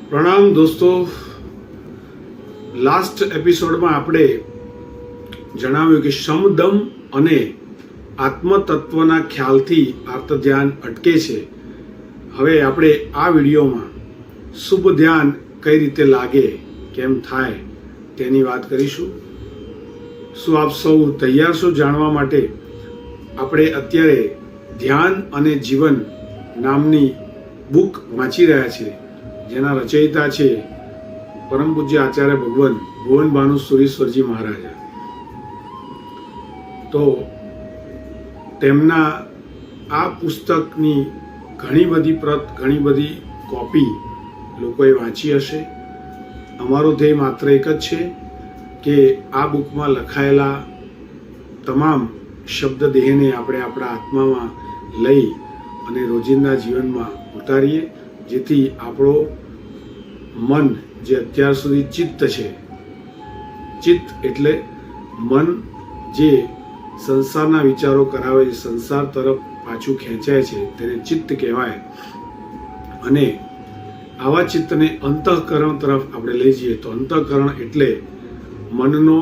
પ્રણામ દોસ્તો, લાસ્ટ એપિસોડમાં આપણે જણાવ્યું કે સમદમ અને આત્મતત્વના ખ્યાલથી આર્ત ધ્યાન અટકે છે. હવે આપણે આ વિડીયોમાં શુભ ધ્યાન કઈ રીતે લાગે, કેમ થાય તેની વાત કરીશું. શું આપ સૌ તૈયાર છો જાણવા માટે? આપણે અત્યારે ધ્યાન અને જીવન નામની બુક વાંચી રહ્યા છીએ, જેના રચયિતા છે પરમ પૂજ્ય આચાર્ય ભગવાન ભુવન ભાનુ સુરીશ્વરજી મહારાજા. તો તેમના આ પુસ્તકની ઘણી બધી પ્રત, ઘણી બધી કોપી લોકોએ વાંચી હશે. અમારો ધ્યેય માત્ર એક જ છે કે આ બુકમાં લખાયેલા તમામ શબ્દ દેહને આપણે આપણા આત્મામાં લઈ અને રોજિંદા જીવનમાં ઉતારીએ, જેથી આપણો મન જે અત્યાર સુધી ચિત્ત છે, ચિત્ત એટલે મન જે સંસારના વિચારો કરાવે છે, સંસાર તરફ પાછું ખેંચાય છે, તેને ચિત્ત કહેવાય. અને આવા ચિત્તને અંતઃકરણ તરફ આપણે લઈ જઈએ તો અંતઃકરણ એટલે મનનો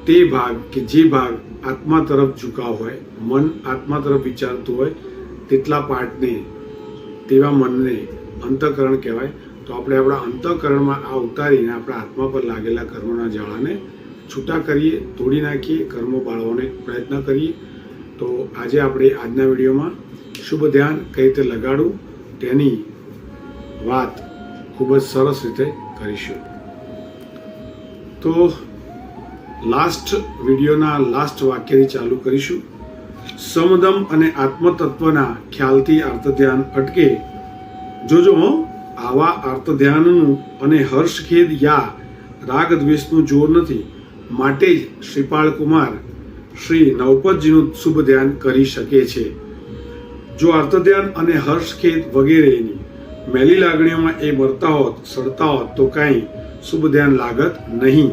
તે ભાગ કે જે ભાગ આત્મા તરફ ઝુકાવ હોય, મન આત્મા તરફ વિચારતું હોય તેટલા પાર્ટને, તેવા મનને અંતઃકરણ કહેવાય. તો આપણે આપણા અંતઃકરણમાં આ ઉતારીને આપણા આત્મા પર લાગેલા કર્મોના જાળાને છૂટા કરીએ, તોડી નાખીએ, કર્મો બાળવાનો પ્રયત્ન કરીએ. તો આજે આપણે આજના વિડીયોમાં શુભ ધ્યાન કઈ રીતે લગાડવું તેની વાત ખૂબ જ સરસ રીતે કરીશું. તો લાસ્ટ વિડીયોના લાસ્ટ વાક્યથી ચાલુ કરીશું. સમદમ અને આત્મતત્વના ખ્યાલથી આર્ત ધ્યાન અટકે. જોજો, આવા આર્ત ધ્યાનનું અને હર્ષખેદ યા રાગ દ્વેષનું જોર નથી. માટે જ શ્રીપાળ કુમાર શ્રી નવપતજીનું શુભ ધ્યાન કરી શકે છે. જો આર્ત ધ્યાન અને હર્ષખેદ વગેરેની મેલી લાગણીઓમાં એ મરતા હોત, સડતા હોત તો કાંઈ શુભ ધ્યાન લાગત નહીં.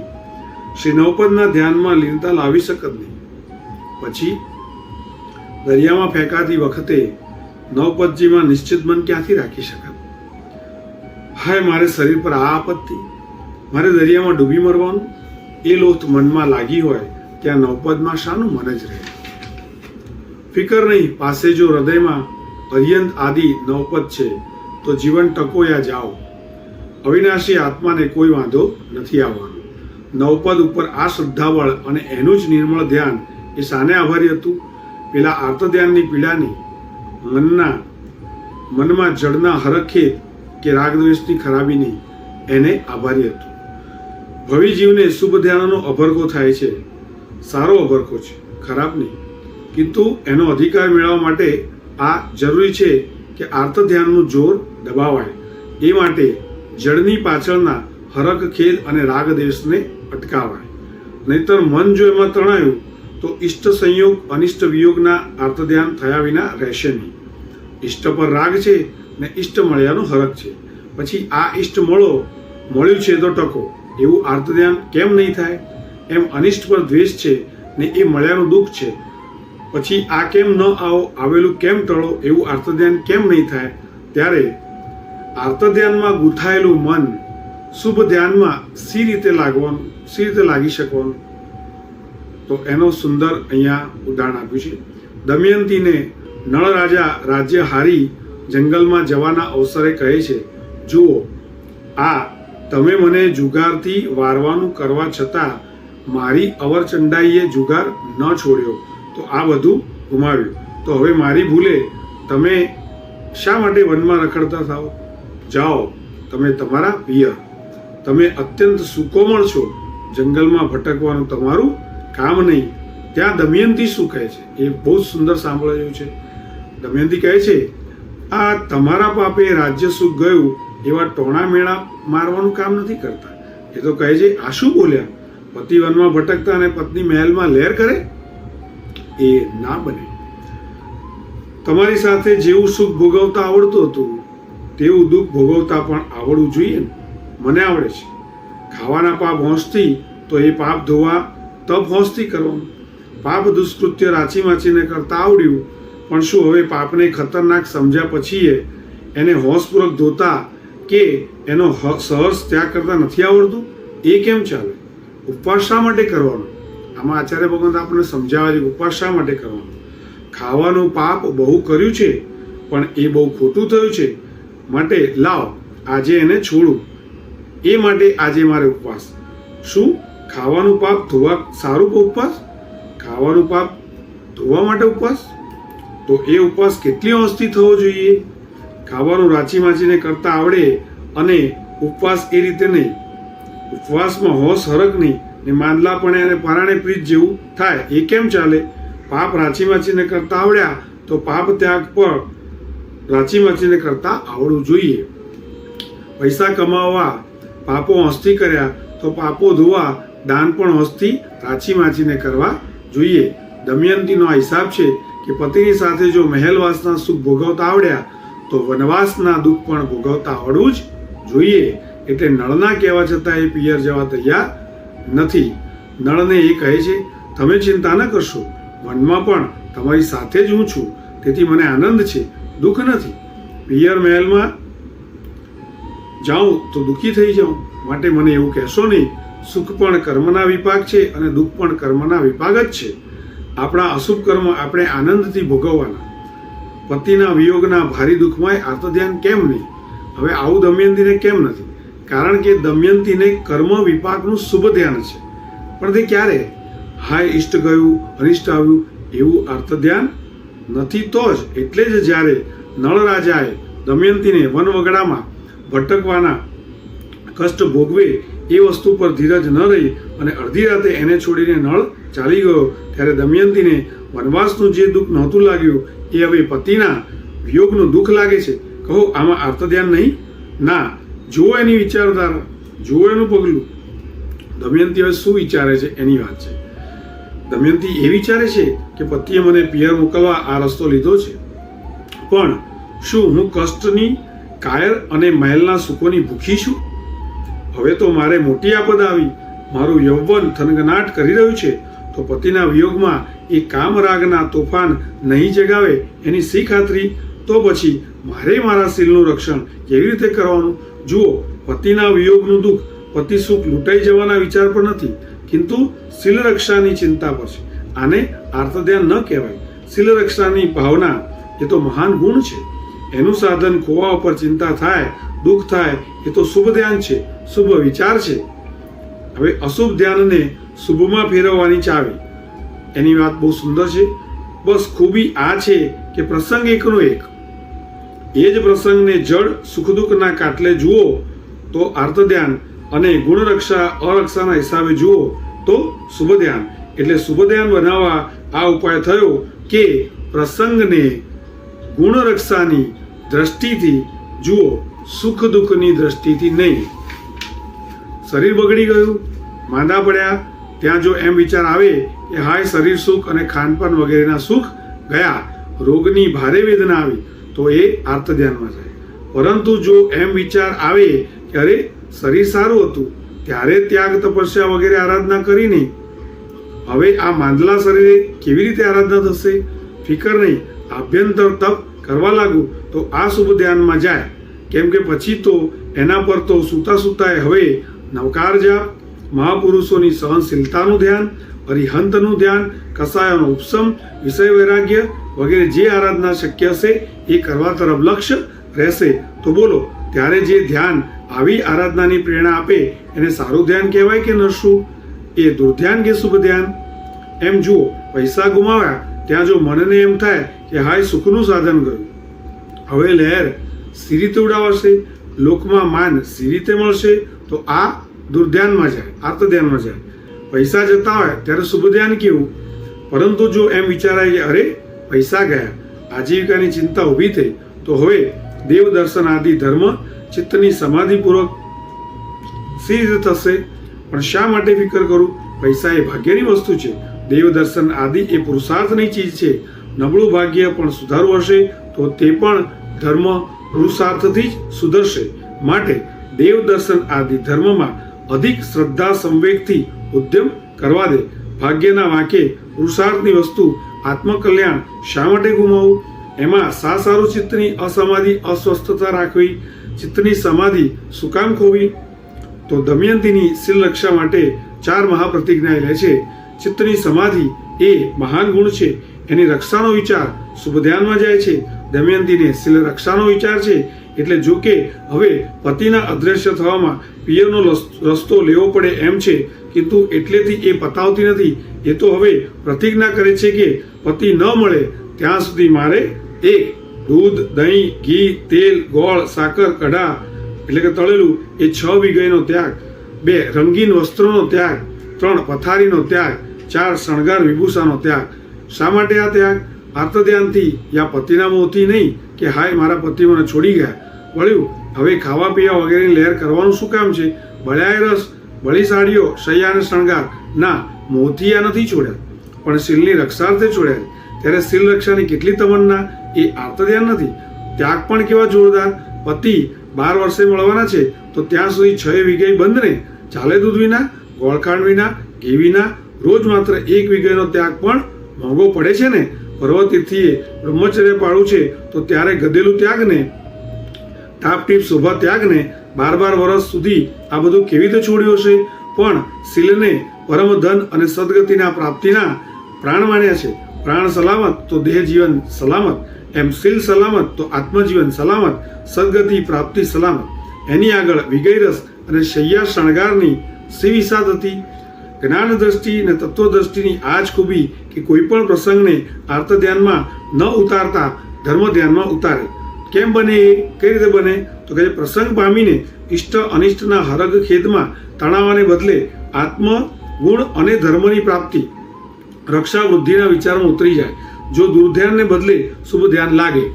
શ્રી નવપદના ધ્યાનમાં લીનતા લાવી શકત નહીં. પછી દરિયામાં ફેંકાતી વખતે નવપદજીમાં નિશ્ચિત મન ક્યાંથી રાખી શકત? હાય, મારે શરીર પર આ આપત્તિ, મારે દરિયામાં ડૂબી મરવાનું, એ લોથ મનમાં લાગી હોય ત્યાં નવપદમાં શાનું મન જ રહે? ફિકર નહીં, પાસે જો હૃદયમાં અર્યંત આદિ નવપદ છે તો જીવન ટકો યા જાઓ. અવિનાશી આત્માને કોઈ વાંધો નથી આવવાનો. નવપદ ઉપર આ શ્રદ્ધાબળ અને એનું જ નિર્મળ ધ્યાન એ શાને આભારી હતું? પેલા આર્ત ધ્યાનની પીડાની, મનમાં જળના હરખેદ કે રાગદ્વેષની ખરાબીની એને આભારી હતું. ભવિ જીવને શુભ ધ્યાનનો અભરકો થાય છે. સારો અભરકો છે, ખરાબ નહીં. କିନ୍ତୁ એનો અધિકાર મેળવવા માટે આ જરૂરી છે કે આર્ત ધ્યાનનું જોર દબાવાય. એ માટે જળની પાછળના હરખ ખેદ અને રાગ દેશને અટકાવાય. નહીતર મન જો એમાં તણાયું તો ઇષ્ટ સંયોગ અનિષ્ટ વિયોગના આર્ત ધ્યાન થયા વિના રહેશે નહીં. ઇષ્ટ પર રાગ છે ને ઇષ્ટ મળ્યાનો હરખ છે. પછી આ ઇષ્ટ મળ્યું છે તો ટકો, એવું આર્ત ધ્યાન કેમ નહીં થાય? એમ અનિષ્ટ પર દ્વેષ છે ને એ મળ્યાનું દુઃખ છે. પછી આ કેમ ન આવેલું કેમ ટળો, એવું આર્ત ધ્યાન કેમ નહીં થાય? ત્યારે આર્ત ધ્યાનમાં ગૂંથાયેલું મન શુભ ધ્યાનમાં સી રીતે લાગી શકવાનું? તો એનો સુંદર અહીંયા ઉદાહરણ આપ્યું છે. દમયંતીને નળ રાજા રાજ્ય હારી જંગલમાં જવાના અવસરે કહે છે, જુઓ, આ તમે મને જુગારથી વારવાનું કરવા છતાં મારી અવરચંડાઈએ જુગાર ન છોડ્યો તો આ બધું ગુમાવ્યું. તો હવે મારી ભૂલે તમે શા માટે વનમાં રખડતા થાઓ? જાઓ તમે તમારા પિયર. તમે અત્યંત સુકોમળ છો, જંગલમાં ભટકવાનું તમારું કામ નહીં. ત્યાં દમયંતી શું કહે છે એ બહુ જ સુંદર સાંભળ્યું છે. દમયંતી કહે છે, આ તમારા પાપે રાજ્ય સુખ ગયું એવા ટોણા મેળા મારવાનું કામ નથી કરતા. એ તો કહે છે, આ શું બોલ્યા? પતિ વનમાં ભટકતા અને પત્ની મહેલમાં લહેર કરે? એ ના બને. તમારી સાથે જેવું સુખ ભોગવતા આવડતું હતું તેવું દુઃખ ભોગવતા પણ આવડવું જોઈએ ને. મને આવડે છે. ખાવાના પાપ હોંશથી તો એ પાપ ધોવા તપ હોંશથી કરવાનું. પાપ દુષ્કૃત્ય રાચી માચીને કરતા આવડ્યું, પણ શું હવે પાપને ખતરનાક સમજ્યા પછી એને હોંશપૂર્વક ધોતા કે એનો સહર્ષ ત્યાગ કરતા નથી આવડતું, એ કેમ ચાલે? ઉપવાસ શા માટે કરવાનો? આમાં આચાર્ય ભગવાન આપણને સમજાવે છે ઉપવાસ શા માટે કરવાનો. ખાવાનું પાપ બહુ કર્યું છે પણ એ બહુ ખોટું થયું છે, માટે લાવ આજે એને છોડું, એ માટે આજે મારે ઉપવાસ. શું ખાવાનું પાપ ધોવા સારું ઉપવાસ? ખાવાનું પાપ ધોવા માટે ઉપવાસ? તો એ ઉપવાસ કેટલી અંશથી થવો જોઈએ? ખાવાનું રાચી માચીને કરતા આવડે અને ઉપવાસ એ રીતે નહીં. ઉપવાસમાં હોશ હરક નહીં ને માંદલાપણે અને પરાણે પ્રીત જેવું થાય, એ કેમ ચાલે? પાપ રાચી માચીને કરતા આવડ્યા તો પાપ ત્યાગ પર રાચી માચીને કરતા આવડવું જોઈએ. પૈસા કમાવવા પાપો હસ્તી કર્યા તો પાપો ધોવા દાન પણ હસ્તી રાચી માચીને કરવા જોઈએ. દમયંતીનો આ હિસાબ છે કે પતિની સાથે જો મહેલવાસના સુખ ભોગવતા આવડ્યા તો વનવાસના દુઃખ પણ ભોગવતા આવડવું જ જોઈએ. એટલે નળના કહેવા છતાં એ પિયર જવા તૈયાર નથી. નળને એ કહે છે, તમે ચિંતા ન કરશો, વનમાં પણ તમારી સાથે જ હું છું, તેથી મને આનંદ છે, દુઃખ નથી. પિયર મહેલમાં જાઉં તો દુઃખી થઈ જાઉં, માટે મને એવું કહેશો નહીં. સુખ પણ કર્મના વિપાક છે અને દુઃખ પણ કર્મના વિપાક જ છે. આપણા અશુભ કર્મ આપણે આનંદથી ભોગવવાના. પતિના વિયોગના ભારી દુઃખમાં આર્તધ્યાન કેમ નહીં? હવે આવું દમયંતીને કેમ નથી? કારણ કે દમયંતીને કર્મ વિપાકનું શુભ ધ્યાન છે, પણ તે ક્યારે હાય ઇષ્ટ ગયું અનિષ્ટ આવ્યું એવું આર્તધ્યાન નથી. તો જ એટલે જ જ્યારે નળ રાજાએ દમયંતીને વનવગડામાં ભટકવાના કષ્ટ ભોગવે એ વસ્તુ પર ધીરજ ન રહી અને અડધી રાતે એને છોડીને નળ ચાલી ગયો, ત્યારે દમયંતીને વનવાસનું જે દુઃખ નહોતું લાગ્યું એ હવે પતિના વિયોગનું દુઃખ લાગે છે. કહો આમાં આર્તધ્યાન નહીં? ના, જુઓ એની વિચારધારા, જુઓ એનું પગલું. દમયંતી હવે શું વિચારે છે એની વાત છે. દમયંતી એ વિચારે છે કે પતિએ મને પિયર મોકલવા આ રસ્તો લીધો છે, પણ શું હું કષ્ટની કાયર અને મહેલના સુખોની ભૂખી છું? હવે તો મારે મોટી આપદ આવી, મારું યૌવન થનગનાટ કરી રહ્યું છે, તો પતિના વિયોગમાં એ કામરાગના તોફાન નહીં જગાવે એની શી ખાતરી? તો પછી મારે મારા શીલનું રક્ષણ કેવી રીતે કરવાનું? જુઓ, પતિના વિયોગનું દુઃખ પતિ સુખ લૂંટાઈ જવાના વિચાર પર નથી, કિંતુ શીલ રક્ષાની ચિંતા પર છે. આને આર્તધ્યાન ન કહેવાય. શીલ રક્ષાની ભાવના એ તો મહાન ગુણ છે. એનું સાધન ખોવા ઉપર ચિંતા થાય, દુઃખ થાય, એ તો શુભ ધ્યાન છે, શુભ વિચાર છે. હવે અશુભ ધ્યાનને શુભમાં ફેરવવાની ચાવી, એની વાત બહુ સુંદર છે. બસ ખૂબી આ છે કે પ્રસંગ એકનો એક, એ જ પ્રસંગને જડ સુખ દુઃખના કાટલે જુઓ તો આર્ત ધ્યાન અને ગુણરક્ષા અરક્ષાના હિસાબે જુઓ તો શુભ ધ્યાન. એટલે શુભ ધ્યાન બનાવવા આ ઉપાય થયો કે પ્રસંગને ગુણરક્ષાની દ્રષ્ટિથી જુઓ, સુખ દુઃખની દ્રષ્ટિથી નહીં. શરીર બગડી ગયું, માંદા પડ્યા, ત્યાં જો એમ વિચાર આવે કે હાય શરીર સુખ અને ખાનપાન વગેરેના સુખ ગયા, રોગની ભારે વેદના આવી, તો એ આર્ત ધ્યાનમાં જાય. પરંતુ જો એમ વિચાર આવે કે અરે શરીર સારું હતું ત્યારે ત્યાગ તપસ્યા વગેરે આરાધના કરીને હવે આ માંદલા શરીરે કેવી રીતે આરાધના થશે? ફિકર નહીં, આભ્યંતર તપ કરવા લાગુ તો આ શુભ ધ્યાનમાં જાય. કેમ કે પછી તો એના પર તો સૂતા સૂતાએ હવે નવકાર જાપ, મહાપુરુષોની સહનશીલતાનું ધ્યાન, અરિહંતનું ધ્યાન, કસાયોનો ઉપશમ, વિષય વૈરાગ્ય વગેરે જે આરાધના શક્ય હશે એ કરવા તરફ લક્ષ્ય રહેશે. તો બોલો, ત્યારે જે ધ્યાન આવી આરાધનાની પ્રેરણા આપે એને સારું ધ્યાન કહેવાય કે નરશું? એ દુર્ધ્યાન કે શુભ ધ્યાન? એમ જુઓ, પૈસા ગુમાવ્યા ત્યાં જો મનને એમ થાય કે હાય સુખનું સાધન ગયું, હવે લહેર સી રીતે ઉડાવાશે, લોકમાં માન સી રીતે મળશે, તો આ દુર્ધ્યાનમાં જાય, આર્ત ધ્યાનમાં જાય. પૈસા જતા હોય ત્યારે શુભ ધ્યાન કેવું? પરંતુ જો એમ વિચારાય કે અરે પૈસા ગયા, આજીવિકાની ચિંતા ઊભી થઈ, તો હવે દેવ દર્શન આદિ ધર્મ ચિત્તની સમાધિપૂર્વક સી રીતે થશે? પણ શા માટે ફિકર કરું? પૈસા એ ભાગ્યની વસ્તુ છે, દેવ દર્શન આદિ એ પુરુષાર્થની ચીજ છે. નબળું ભાગ્ય પણ સુધારવું હશે તો તે પણ ધર્મ પુરુષાર્થથી જ સુધરશે. માટે દેવ દર્શન આદિ ધર્મમાં અધિક શ્રદ્ધા સંવેગથી ઉદ્યમ કરવા દે. ભાગ્યના વાંકે પુરુષાર્થની વસ્તુ આત્મકલ્યાણ શા માટે ગુમાવવું? એમાં સારું ચિત્તની અસમાધિ અસ્વસ્થતા રાખવી, ચિત્તની સમાધિ શું કામ ખોવી? તો દમયંતીની શીલ રક્ષા માટે 4 મહાપ્રતિજ્ઞા લે છે. ચિત્તની સમાધિ એ મહાન ગુણ છે. એની રક્ષાનો વિચાર શુભ ધ્યાનમાં જાય છે. દમયંતીને શીલ રક્ષાનો વિચાર છે. એટલે જો કે હવે પતિના અદ્રશ્ય થવામાં પિયરનો રસ્તો લેવો પડે એમ છે, କିନ୍ତୁ એટલેથી એ પતાવતી નથી. એ તો હવે પ્રતિજ્ઞા કરે છે કે પતિ ન મળે ત્યાં સુધી મારે 1 દૂધ, દહીં, ઘી, તેલ, ગોળ, સાકર, કઢા એટલે કે તળેલું એ 6 વિગયનો ત્યાગ, 2 રંગીન વસ્ત્રોનો ત્યાગ, 3 પથારીનો ત્યાગ, 4 શણગાર વિભૂષાનો ત્યાગ. શા માટે આ ત્યાગ? આર્તધ્યાનથી યા પતિના મોહથી નહીં કે હાય મારા પતિ મને છોડી ગયા, વળ્યું હવે ખાવા પીવા વગેરેની લહેર કરવાનું શું કામ છે? બળ્યાય રસ, બળી સાડીઓ, શૈયા અને શણગાર. ના, મોહથી આ નથી છોડ્યા, પણ શીલની રક્ષાર્થે છોડ્યા. ત્યારે શીલ રક્ષાની કેટલી તમન્ના, એ આર્તધ્યાન નથી. ત્યાગ પણ કેવા જોરદાર. પતિ 12 વર્ષે મળવાના છે તો ત્યાં સુધી 6 વિગય બંધ ને, ચાલે દૂધ વિના, ગોળખાંડ વિના, ઘી વિના. રોજ માત્ર 1 વિગયનો ત્યાગ પણ મોંઘો પડે છે ને. પર્વતીર્થીએ બ્રહ્મચર્ય પાળવું છે તો ત્યારે ગધેલું ત્યાગને, ટાપટીપ શોભા ત્યાગને 12 વર્ષ સુધી આ બધું કેવી રીતે છોડ્યું હશે? પણ શીલને પરમ ધન અને સદગતિના પ્રાપ્તિના પ્રાણ માન્યા છે. પ્રાણ સલામત તો દેહ જીવન સલામત, એમ શીલ સલામત તો આત્મજીવન સલામત, સદગતિ પ્રાપ્તિ સલામત. એની આગળ વિગયરસ અને શૈયા શણગારની શી વિસાદ હતી? જ્ઞાન દ્રષ્ટિ અને તત્વદ્રષ્ટિની આ જ ખૂબી કે કોઈ પણ પ્રસંગને આર્ત ધ્યાનમાં ન ઉતારતા ધર્મ ધ્યાનમાં ઉતારે. કેમ બને એ? કઈ રીતે બને? તો કે પ્રસંગ પામીને ઇષ્ટ અનિષ્ટના હરગ ખેદમાં તણાવવાને બદલે આત્મ ગુણ અને ધર્મની પ્રાપ્તિ, રક્ષા વૃદ્ધિના વિચારમાં ઉતરી જાય. જો દુર્ધ્યાનને બદલે શુભ ધ્યાન લાગે.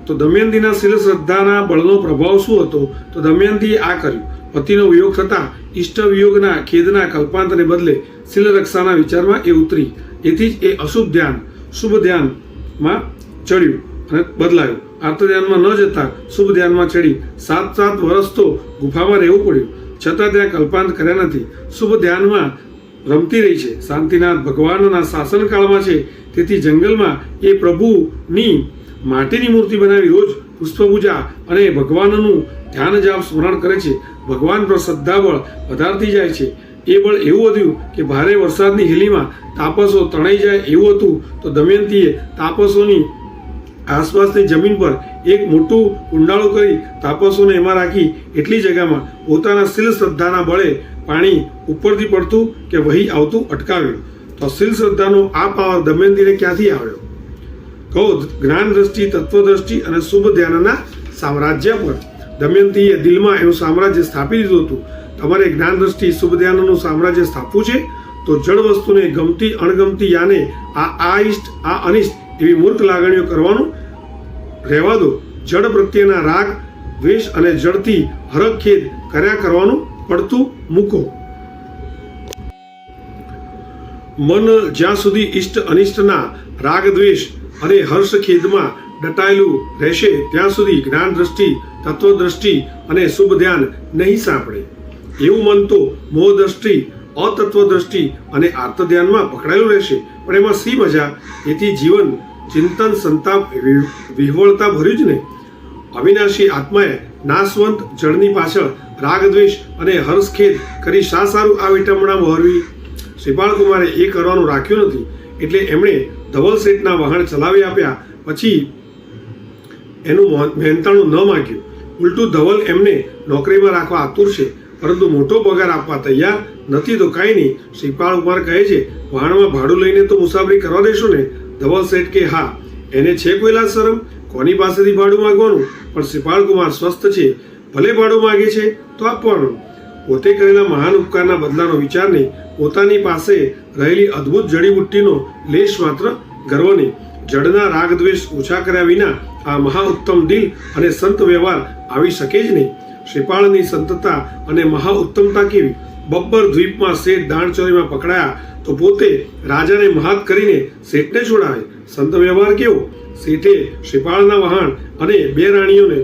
તો દમયંતીના શીલ શ્રદ્ધાના બળનો પ્રભાવ શું હતો? તો દમયંતીએ આ કર્યું. પતિનો વિયોગ થતાં ઇષ્ટ વિયોગના ખેદના કલ્પાંતને બદલે શીલ રક્ષાના વિચારમાં એ ઉતરી. એથી જ એ અશુભ ધ્યાન શુભ ધ્યાનમાં ચડ્યું અને બદલાયું. આર્ત ધ્યાનમાં ન જતા શુભ ધ્યાનમાં ચડી 7 વર્ષ તો ગુફામાં રહેવું પડ્યું, છતાં ત્યાં કલ્પાંત કર્યા નથી. શુભ ધ્યાનમાં રમતી રહી છે. શાંતિનાથ ભગવાનના શાસનકાળમાં છે, તેથી જંગલમાં એ પ્રભુની માટીની મૂર્તિ બનાવી રોજ પુષ્પપૂજા અને ભગવાનનું ધ્યાન જાપ સ્મરણ કરે છે. ભગવાન પર શ્રદ્ધાબળ વધારતી જાય છે. એ બળ એવું વધ્યું કે ભારે વરસાદની હેલીમાં તાપસો તણાઈ જાય એવું હતું. તો દમયંતીએ તાપસોની આસપાસની જમીન પર એક મોટું કુંડાળું કરી તાપસોને એમાં રાખી એટલી જગ્યામાં પોતાના શીલ શ્રદ્ધાના બળે પાણી ઉપરથી પડતું કે વહી આવતું અટકાવ્યું. તો શીલ શ્રદ્ધાનો આ પાવર દમયંતીને ક્યાંથી આવ્યો? કહો જ્ઞાન દ્રષ્ટિ, તત્વદ્રષ્ટિ અને શુભ ધ્યાનના સામ્રાજ્ય પર. દમયંતીએ દિલમાં એનું સામ્રાજ્ય સ્થાપી દીધું હતું. તમારે જ્ઞાન દ્રષ્ટિ શુભ ધ્યાનનું સામ્રાજ્ય સ્થાપવું છે તો જળ વસ્તુને ગમતી અણગમતી યાને આ ઇષ્ટ આ અનિષ્ટ એવી મૂર્ખ લાગણીઓ કરવાનું રહેવા દો. જળ પ્રત્યેના રાગ દ્વેષ અને જળથી હરખ ખેદ કર્યા કરવાનું પડતું મૂકો. મન જ્યાં સુધી ઇષ્ટ અનિષ્ટના રાગ દ્વેષ અને હર્ષ ખેદમાં દટાયેલું રહેશે ત્યાં સુધી જ્ઞાન દ્રષ્ટિ, તત્વદ્રષ્ટિ અને શુભ ધ્યાન નહીં સાંપડે. એવું મન તો મોહ દ્રષ્ટિ, અતત્વદ્રષ્ટિ અને આર્ત ધ્યાનમાં પકડાયેલું રહેશે. પણ એમાં શી મજા? એથી જીવન ચિંતન સંતાપ વિહવળતા ભર્યું જ ને. અવિનાશી આત્માએ નાશવંત જળની પાછળ રાગ દ્વેષ અને હર્ષખેદ કરી શા સારું આ વિટંબણા વહોરવી? શ્રીપાળ કુમારે એ કરવાનું રાખ્યું નથી, એટલે એમણે ધવલ શેઠના વહાણ ચલાવી આપ્યા. પછી એનું મહેનતાણું ન માગ્યું. ઉલટું ધવલ એમને નોકરીમાં રાખવા આતુર છે, પરંતુ મોટો પગાર આપવા તૈયાર નથી. તો કાંઈ નહીં, શ્રીપાળ કુમાર કહે છે વહાણમાં ભાડું લઈને તો મુસાફરી કરવા દેશો ને? ધવલ શેઠ કે હા, એને છે કોઈ લાજ શરમ? કોની પાસેથી ભાડું માંગવાનું? પણ શ્રીપાળ કુમાર સ્વસ્થ છે, ભલે ભાડું માગે છે તો આપવાનું. પોતે કરેલા મહાન ઉપકારના બદલાનો વિચાર નહીં, પોતાની પાસે રહેલી અદ્ભુત જડીબુટ્ટીનો લેશ માત્ર ગર્વ નહીં. જડના રાગ દ્વેષ ઓછા કર્યા વિના આ મહા ઉત્તમ દિલ અને સંત વ્યવહાર આવી શકે જ નહીં. શ્રીપાળની સંતતા અને મહા ઉત્તમતા કેવી! બબ્બર દ્વીપમાં શેઠ દાણચોરીમાં પકડાયા તો પોતે રાજાને મહાત કરીને શેઠને છોડાવે. સંત વ્યવહાર કેવો! શેઠે શ્રીપાળના વહાણ અને 2 રાણીઓને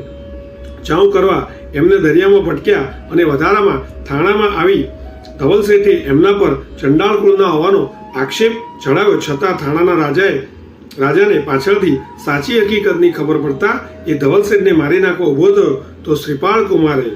ચાઉ કરવા એમને દરિયામાં પટક્યા અને વધારામાં થાણામાં આવી ધવલ શેઠે એમના પર ચંડાળ કુળના હોવાનો આક્ષેપ ચડાવ્યો. છતાં થાણાના રાજાએ રાજાને પાછળથી સાચી હકીકતની ખબર પડતા એ ધવલ શેઠને મારી નાખવા ઊભો થયો તો શ્રીપાળ કુમારે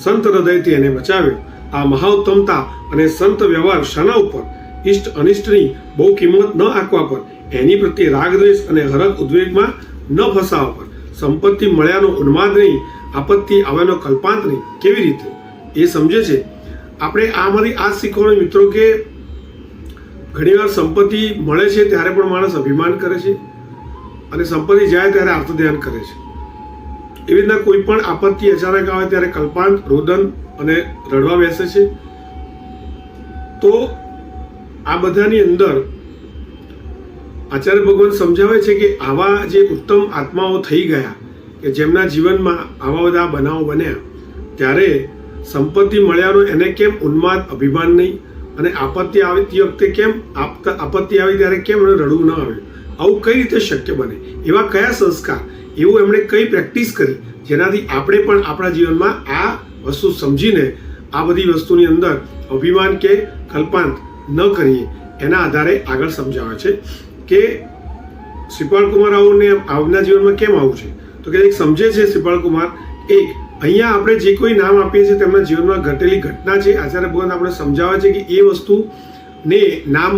સંત હૃદયથી એને બચાવ્યો. આ મહાઉત્તમતા અને સંત વ્યવહાર શાના ઉપર? ઇષ્ટ અનિષ્ટની બહુ કિંમત ન આંકવા પર, એની પ્રત્યે રાગદ્વેષ અને હરખ ઉદ્વેગમાં ન ફસાવા પર, સંપત્તિ મળ્યાનો ઉન્માદ નહીં, આપત્તિ આવ્યાનો કલ્પાંત નહીં. કેવી રીતે એ સમજે છે? આપણે આમાંથી આ શીખવાનું મિત્રો કે ઘણીવાર સંપત્તિ મળે છે ત્યારે પણ માણસ અભિમાન કરે છે અને સંપત્તિ જાય ત્યારે આર્તધ્યાન કરે છે. એવી રીતના કોઈ પણ આપત્તિ અચાનક આવે ત્યારે કલ્પાંત, રોદન અને રડવા બેસે છે. તો આ બધાની અંદર આચાર્ય ભગવાન સમજાવે છે કે આવા જે ઉત્તમ આત્માઓ થઈ ગયા કે જેમના જીવનમાં આવા બધા બનાવો બન્યા ત્યારે સંપત્તિ મળ્યાનો એને કેમ ઉન્માદ, અભિમાન નહીં, અને આપત્તિ આવતી વખતે કેમ આપત્તિ આવી ત્યારે કેમ એને રડવું ન આવ્યું? આવું કઈ રીતે શક્ય બને? એવા કયા સંસ્કાર, એવું એમણે કઈ પ્રેક્ટિસ કરી જેનાથી આપણે પણ આપણા જીવનમાં આ વસ્તુ સમજીને આ બધી વસ્તુની અંદર અભિમાન કે કલ્પાંત ન કરીએ? એના આધારે આગળ સમજાવે છે કે શ્રીપાળ કુમાર આવના જીવનમાં કેમ આવું છે. તો કે એક સમજે છે શ્રીપાળ કુમાર, એક અહીંયા આપણે જે કોઈ નામ આપીએ છીએ તેમના જીવનમાં ઘટેલી ઘટના છે. આચાર્ય ભગવાન આપણે સમજાવે છે કે એ વસ્તુને નામ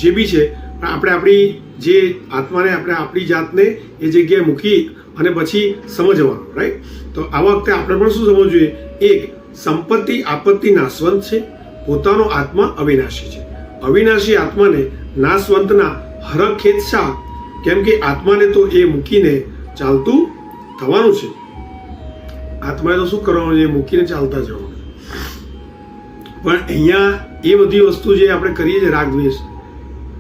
જે બી છે આપણે આપણી જે આત્માને આપણે આપણી જાતને એ જગ્યાએ મૂકી અને પછી સમજવાનું, રાઈટ? તો આવા વખતે આપણે પણ શું સમજવું જોઈએ? એક, સંપત્તિ આપત્તિ નાશવંત છે, પોતાનો આત્મા અવિનાશી છે. અવિનાશી આત્માને નાશવંતના હરખ ખેદ શા? કેમ કે આત્માને તો એ મૂકીને ચાલતું થવાનું છે. આત્માએ તો શું કરવાનું છે? મૂકીને ચાલતા જવાનું. પણ અહીંયા એ બધી વસ્તુ જે આપણે કરીએ છીએ રાગદ્વેષ,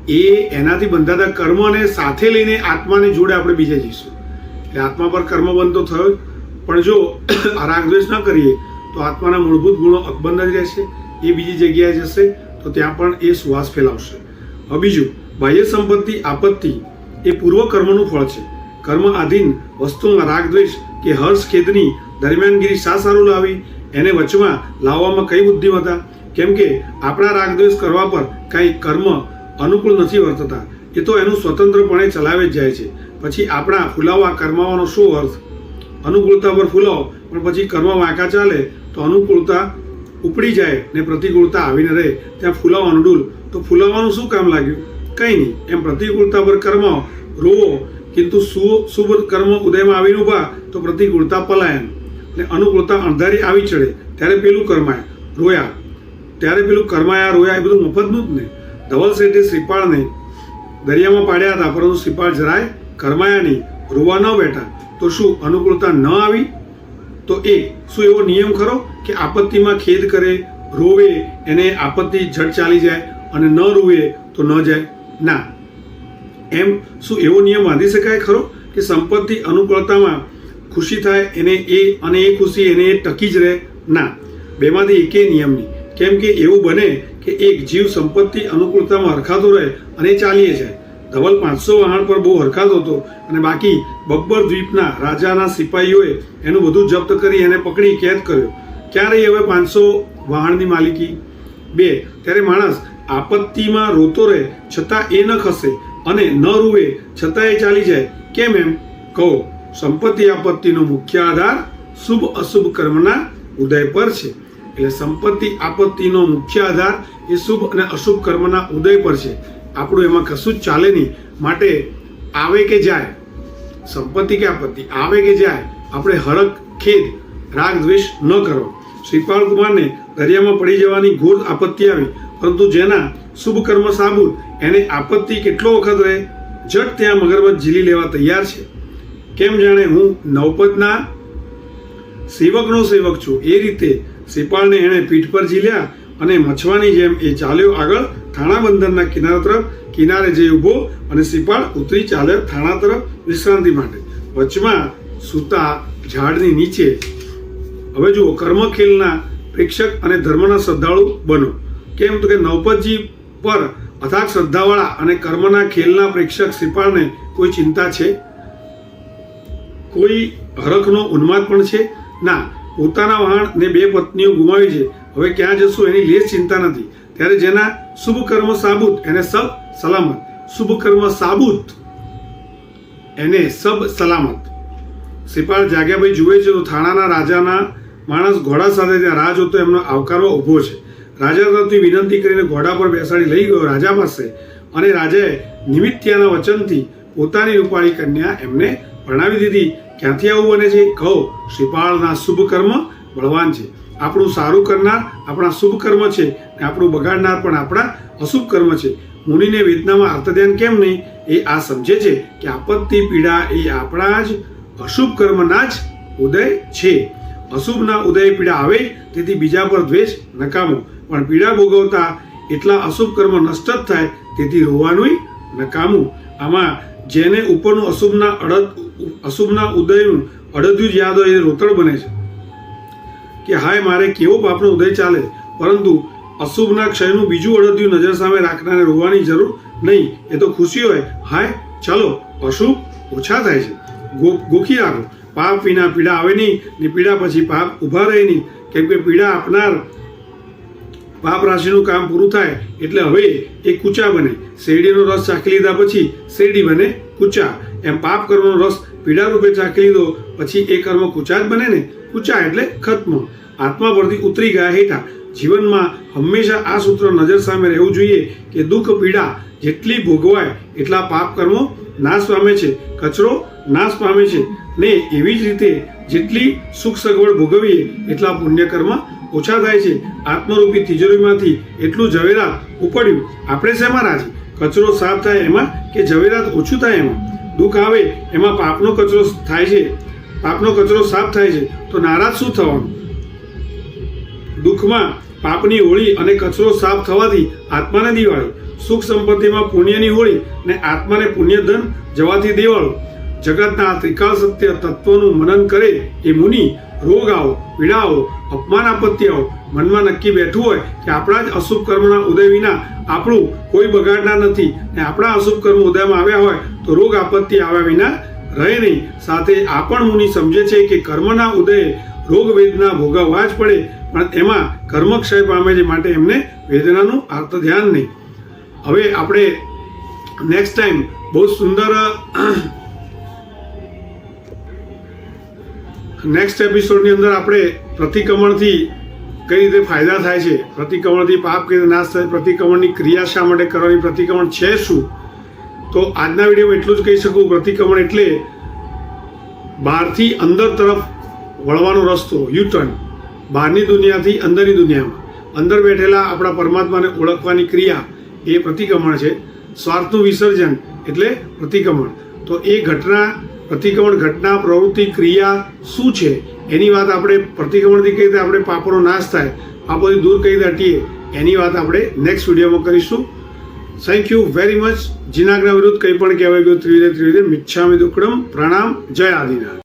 એ એનાથી બંધાતા કર્મને સાથે લઈને આત્માની જોડે આપણે બીજે જઈશું. એટલે આત્મા પર કર્મ બંધ તો થયો જ, પણ જો આ રાગદ્વેષ ન કરીએ તો આત્માના મૂળભૂત ગુણો અકબંધ જ રહેશે, એ બીજી જગ્યાએ જશે તો ત્યાં પણ એ સુવાસ ફેલાવશે. હવે બીજું, બાહ્ય સંપત્તિ આપત્તિ એ પૂર્વ કર્મનું ફળ છે. કર્મ આધીન વસ્તુમાં રાગદ્વેષ કે હર્ષ ખેદની દરમિયાનગીરી શા સારું લાવી? એને વચમાં લાવવામાં કઈ બુદ્ધિમત્તા? કેમ કે આપણા રાગદ્વેષ કરવા પર કાંઈ કર્મ અનુકૂળ નથી વર્તતા, એ તો એનું સ્વતંત્રપણે ચલાવે જ જાય છે. પછી આપણા ફૂલાવા કર્માવાનો શું અર્થ? અનુકૂળતા પર ફૂલાવો પણ પછી કર્મ વાંકા ચાલે તો અનુકૂળતા ઉપડી જાય ને પ્રતિકૂળતા આવીને રહે, ત્યાં ફૂલાવાનું ડૂલ, તો ફૂલાવાનું શું કામ લાગ્યું? કંઈ નહીં. એમ પ્રતિકૂળતા પર કર્મ રોવો, કિંતુ શુભ કર્મ ઉદયમાં આવીને ઉભા તો પ્રતિકૂળતા પલાયન, ને અનુકૂળતા અંધારી આવી ચડે ત્યારે પેલું કર્માયા રોયા, ત્યારે પેલું કર્માયા રોયા, એ બધું મફતનું જ ને. ધવલ શેઠે શ્રીપાળને દરિયામાં પાડ્યા હતા, પરંતુ શ્રીપાળ જરાય કર્માયા નહીં, રોવા ન બેઠા. તો શું અનુકૂળતા ન આવી? તો એ શું એવો નિયમ ખરો કે આપત્તિમાં ખેદ કરે, રોવે એને આપત્તિ ઝટ ચાલી જાય અને ન રોવે તો ન જાય? ના. એમ શું એવો નિયમ બાંધી શકાય ખરો કે સંપત્તિ અનુકૂળતામાં ખુશી થાય એને એ ખુશી એને ટકી જ રહે? ના. બેમાંથી એકે નિયમ નહીં. કેમ કે એવું બને કે એક જીવ સંપત્તિ અનુકૂળતામાં હરખાતો રહે અને ચાલીએ જાય. ધવલ 500 વહાણ પર બહુ હરખાતો હતો અને બાકી બબ્બર દ્વીપના રાજાના સિપાહીઓએ એનું બધું જપ્ત કરી એને પકડી કેદ કર્યો. ક્યાં રહી હવે 500 વહાણની માલિકી? 2, ત્યારે માણસ આપત્તિમાં રોતો રહે છતાં એ ન ખસે અને ન રૂવે છતાં એ ચાલી જાય. કેમ એમ કહો? સંપત્તિ આપત્તિનો મુખ્ય આધાર શુભ અશુભ કર્મના ઉદય પર છે. એટલે સંપત્તિ આપત્તિનો મુખ્ય આધાર એ શુભ અને અશુભ કર્મના ઉદય પર છે. આપણું એમાં કશું જ ચાલે નહીં. માટે આવે કે જાય, સંપત્તિ કે આપત્તિ આવે કે જાય, આપણે હરખ ખેદ રાગ દ્વેષ ન કરો. શ્રીપાળ કુમારને દરિયામાં પડી જવાની ઘોર આપત્તિ આવી, પરંતુ જેના શુભ કર્મ સાબુત એને આપત્તિ કેટલો વખત રહે, જટ ત્યાં મગરમચ્છ ઝીલી લેવા તૈયાર છે. કેમ જાણે હું નવપતના સેવકનો સેવક છું, એ રીતે શ્રીપાળને એણે પીઠ પર ઝીલ્યા અને મછવાની જેમ એ ચાલ્યો આગળ થાણા બંદરના કિનારા તરફ. કિનારે જઈ ઊભો અને શ્રીપાળ ઉતરી ચાલ્યો થાણા તરફ વિશ્રાંતિ માટે. વચમાં સૂતા ઝાડની નીચે. હવે જુઓ, કર્મખેલના પ્રેક્ષક અને ધર્મના શ્રદ્ધાળુ બનો. કેમ તો કે નવપતજી પર અથાગ શ્રદ્ધાવાળા અને કર્મના ખેલના પ્રેક્ષક શ્રીપાળને કોઈ ચિંતા છે? કોઈ હરખનો ઉન્માદ પણ છે? ના. પોતાના વહાણ ને 2 પત્નીઓ ગુમાવી છે, હવે ક્યાં જશું એની લેશ ચિંતા નથી. ત્યારે જેના શુભ કર્મ સાબુત એને સબ સલામત. શુભ કર્મ સાબુત એને સબ સલામત. શ્રીપાલ જાગ્યાભાઈ જુએ છે તો થાણાના રાજાના માણસ ઘોડા સાથે ત્યાં રાહ જોતો એમનો આવકારવા ઊભો છે. રાજા તરફથી વિનંતી કરીને ઘોડા પર બેસાડી લઈ ગયો રાજા પાસે, અને રાજાએ નિમિત્યાના વચનથી પોતાની રૂપાળી કન્યા એમને પરણાવી દીધી. ક્યાંથી આવું બને છે? કહો, શ્રીપાળના શુભ કર્મ બળવાન છે. આપણું સારું કરનાર આપણા શુભ કર્મ છે, અને આપણું બગાડનાર પણ આપણા અશુભ કર્મ છે. મુનિને વેદનામાં અર્થધ્યાન કેમ નહીં? એ આ સમજે છે કે આપત્તિ પીડા એ આપણા જ અશુભ કર્મના જ ઉદય છે. અશુભના ઉદય પીડા આવે, તેથી બીજા પર દ્વેષ નકામો, પણ પીડા ભોગવતા એટલા અશુભ કર્મ નષ્ટ જ થાય, તેથી રોવાનું નકામું. આમાં જેને ઉપરનું અશુભના ઉદયનું અડધ્યું જ યાદ હોય એ રોતડ બને છે કે હાય મારે કેવો પાપનો ઉદય ચાલે, પરંતુ અશુભના ક્ષયનું બીજું અડધ્યું નજર સામે રાખનારે રોવાની જરૂર નહીં. એ તો ખુશી હોય, હાય ચાલો અશુભ ઓછા થાય છે. ગોખી રાખો, પાપ વિના પીડા આવે નહીં, ને પીડા પછી પાપ ઊભા રહે નહીં. કેમ કે પીડા આપનાર પાપ રાશિનું કામ પૂરું થાય એટલે હવે એ કૂચા બને. શેરડીનો રસ ચાખી લીધા પછી શેરડી બને કૂચા. એમ પાપ કર્મનો રસ પીડા રૂપે ચાખી લીધો પછી એ કર્મ કૂચા જ બને ને. કૂચા એટલે ખત્મ, આત્મા પરથી ઉતરી ગયા હેઠા. જીવનમાં હંમેશા આ સૂત્ર નજર સામે રહેવું જોઈએ કે દુઃખ પીડા જેટલી ભોગવાય એટલા પાપ કર્મો નાશ પામે છે, કચરો નાશ પામે છે, ને એવી જ રીતે જેટલી સુખ સગવડ ભોગવીએ એટલા પુણ્યકર્મ ઓછા થાય છે. આત્મરૂપી તિજોરીમાંથી એટલું ઝવેરાત ઉપડ્યું, આપણે શેમાં રાજી? કચરો સાફ થાય એમાં કે ઝવેરાત ઓછું થાય એમાં? દુઃખ આવે એમાં પાપનો કચરો થાય છે, પાપનો કચરો સાફ થાય છે, તો નારાજ શું થવાનું? દુઃખમાં પાપની હોળી અને કચરો સાફ થવાથી આત્માને દિવાળી. સુખ સંપત્તિમાં પુણ્યની હોળી ને આત્માને પુણ્યધન જવાથી દેવાળો. જગતના ત્રિકાળ સત્ય તત્વનું મનન કરે એ મુનિ રોગ આવો, પીડા આવો, અપમાન આપત્તિ આવો, મનમાં નક્કી બેઠું હોય કે આપણા જ અશુભ કર્મના ઉદય વિના આપણું કોઈ બગાડનાર નથી, ને આપણા અશુભ કર્મ ઉદયમાં આવ્યા હોય તો રોગ આપત્તિ આવ્યા વિના રહે નહીં. સાથે આ પણ મુનિ સમજે છે કે કર્મના ઉદયે રોગ વેદના ભોગવવા જ પડે, પણ એમાં કર્મ ક્ષય પામે છે, માટે એમને વેદનાનું આર્ત ધ્યાન નહીં. હવે આપણે નેક્સ્ટ ટાઈમ બહુ સુંદર નેક્સ્ટ એપિસોડની અંદર આપણે પ્રતિક્રમણથી કઈ રીતે ફાયદા થાય છે, પ્રતિક્રમણથી પાપ કઈ રીતે નાશ થાય, પ્રતિક્રમણની ક્રિયા શા માટે કરવાની, પ્રતિક્રમણ છે શું. તો આજના વિડીયોમાં એટલું જ કહી શકું, પ્રતિક્રમણ એટલે બહારથી અંદર તરફ વળવાનો રસ્તો, યુટર્ન. બહારની દુનિયાથી અંદરની દુનિયામાં અંદર બેઠેલા આપણા પરમાત્માને ઓળખવાની ક્રિયા એ પ્રતિક્રમણ છે. સ્વાર્થનું વિસર્જન એટલે પ્રતિક્રમણ. તો એ પ્રતિક્રમણ ઘટના, પ્રવૃત્તિ, ક્રિયા શું છે એની વાત આપણે પ્રતિક્રમણથી કઈ રીતે આપણે પાપનો નાશ થાય, પાપોથી દૂર કઈ રીતે હટીએ એની વાત આપણે નેક્સ્ટ વિડીયોમાં કરીશું. Thank you very much. જીનાગ્રહ વિરુદ્ધ કંઈ પણ કહેવાય ગયું ત્રિવિધે મિચ્છામિ દુક્કડમ. પ્રણામ. જય આદિનાથ.